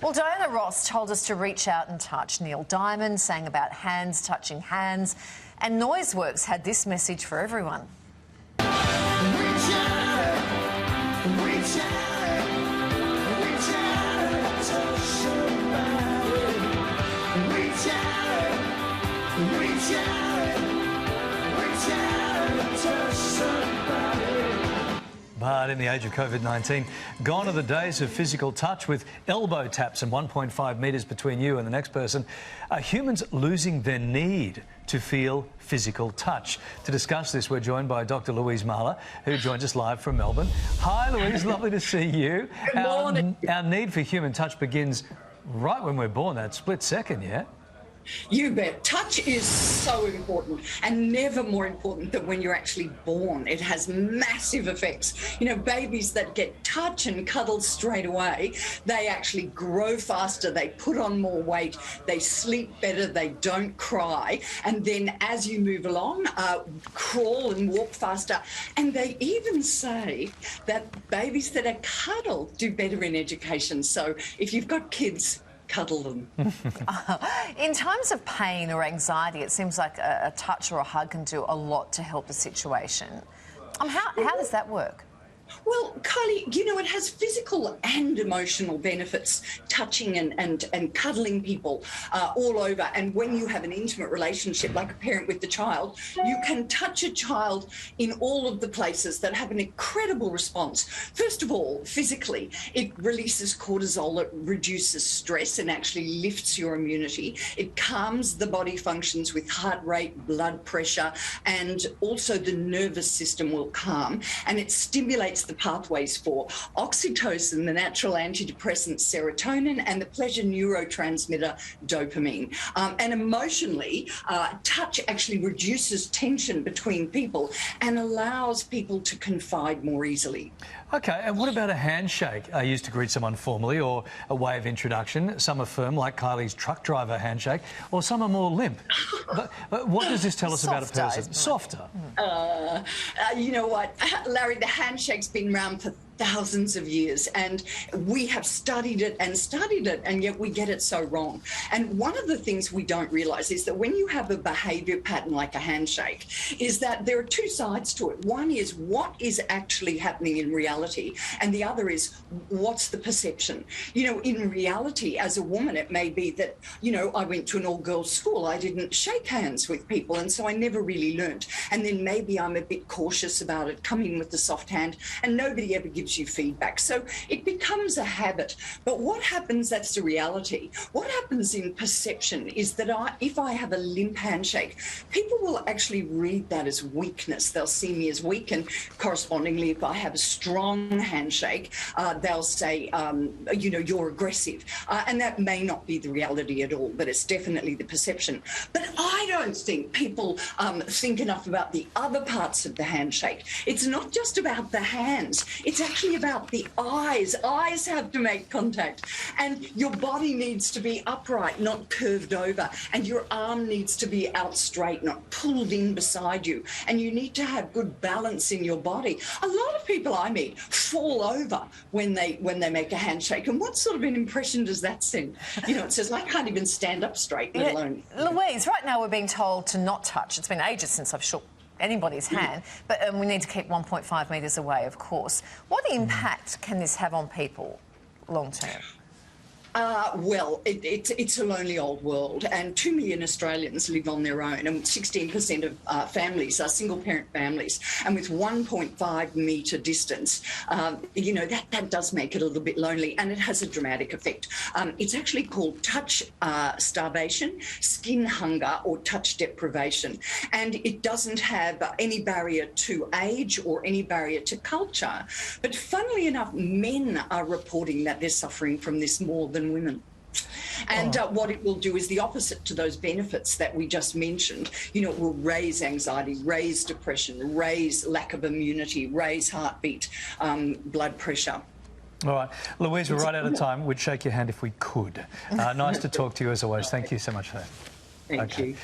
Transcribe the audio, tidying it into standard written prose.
Well, Diana Ross told us to reach out and touch. Neil Diamond sang about hands touching hands. And Noiseworks had this message for everyone. Reach out, reach out, reach out, touch somebody. Reach out, reach out, reach out, touch somebody. But in the age of COVID-19, gone are the days of physical touch with elbow taps and 1.5 metres between you and the next person. Are humans losing their need to feel physical touch? To discuss this, we're joined by Dr. Louise Mahler, who joins us live from Melbourne. Hi, Louise. Lovely to see you. Good morning. Our need for human touch begins right when we're born, that split second, yeah? You bet. Touch is so important, and never more important than when you're actually born. It has massive effects. You know, babies that get touch and cuddled straight away, they actually grow faster, they put on more weight, they sleep better, they don't cry, and then as you move along, crawl and walk faster. And they even say that babies that are cuddled do better in education. So if you've got kids, cuddle them. In times of pain or anxiety, it seems like a touch or a hug can do a lot to help the situation. How does that work? Well, Kylie, you know, it has physical and emotional benefits, touching and cuddling people all over. And when you have an intimate relationship, like a parent with the child, you can touch a child in all of the places that have an incredible response. First of all, physically, it releases cortisol, it reduces stress and actually lifts your immunity. It calms the body functions with heart rate, blood pressure, and also the nervous system will calm. And it stimulates the pathways for oxytocin, the natural antidepressant serotonin, and the pleasure neurotransmitter dopamine. And emotionally, touch actually reduces tension between people and allows people to confide more easily. OK, and what about a handshake used to greet someone formally, or a way of introduction? Some are firm, like Kylie's truck driver handshake, or some are more limp. But what does this tell us about a person? Softer. You know what, Larry, the handshake's been around for thousands of years, and we have studied it, and yet we get it so wrong. And one of the things we don't realise is that when you have a behaviour pattern like a handshake, is that there are two sides to it. One is what is actually happening in reality, and the other is what's the perception. You know, in reality, as a woman, it may be that, you know, I went to an all-girls school, I didn't shake hands with people, and so I never really learnt. And then maybe I'm a bit cautious about it, coming with the soft hand, and nobody ever gives you feedback. So it becomes a habit. But what happens, that's the reality, what happens in perception is that if I have a limp handshake, people will actually read that as weakness. They'll see me as weak, and correspondingly, if I have a strong handshake, they'll say, you know, you're aggressive. And that may not be the reality at all, but it's definitely the perception. But I don't think people think enough about the other parts of the handshake. It's not just about the hands. It's actually about the eyes. Eyes have to make contact, and your body needs to be upright, not curved over, and your arm needs to be out straight, not pulled in beside you, and you need to have good balance in your body. A lot of people I meet fall over when they make a handshake, and what sort of an impression does that send? You know, it says, I can't even stand up straight, let alone... Louise, right now we're being told to not touch. It's been ages since I've shook anybody's hand, but we need to keep 1.5 metres away, of course. What impact can this have on people long term? Well, it's a lonely old world, and 2 million Australians live on their own, and 16% of families are single-parent families, and with 1.5 metre distance, you know, that does make it a little bit lonely, and it has a dramatic effect. It's actually called touch starvation, skin hunger, or touch deprivation, and it doesn't have any barrier to age or any barrier to culture. But funnily enough, men are reporting that they're suffering from this more than women. And what it will do is the opposite to those benefits that we just mentioned. You know, it will raise anxiety, raise depression, raise lack of immunity, raise heartbeat, blood pressure. All right. Louise, we're right out of time. We'd shake your hand if we could. Nice to talk to you as always. Thank you so much for that. Thank you.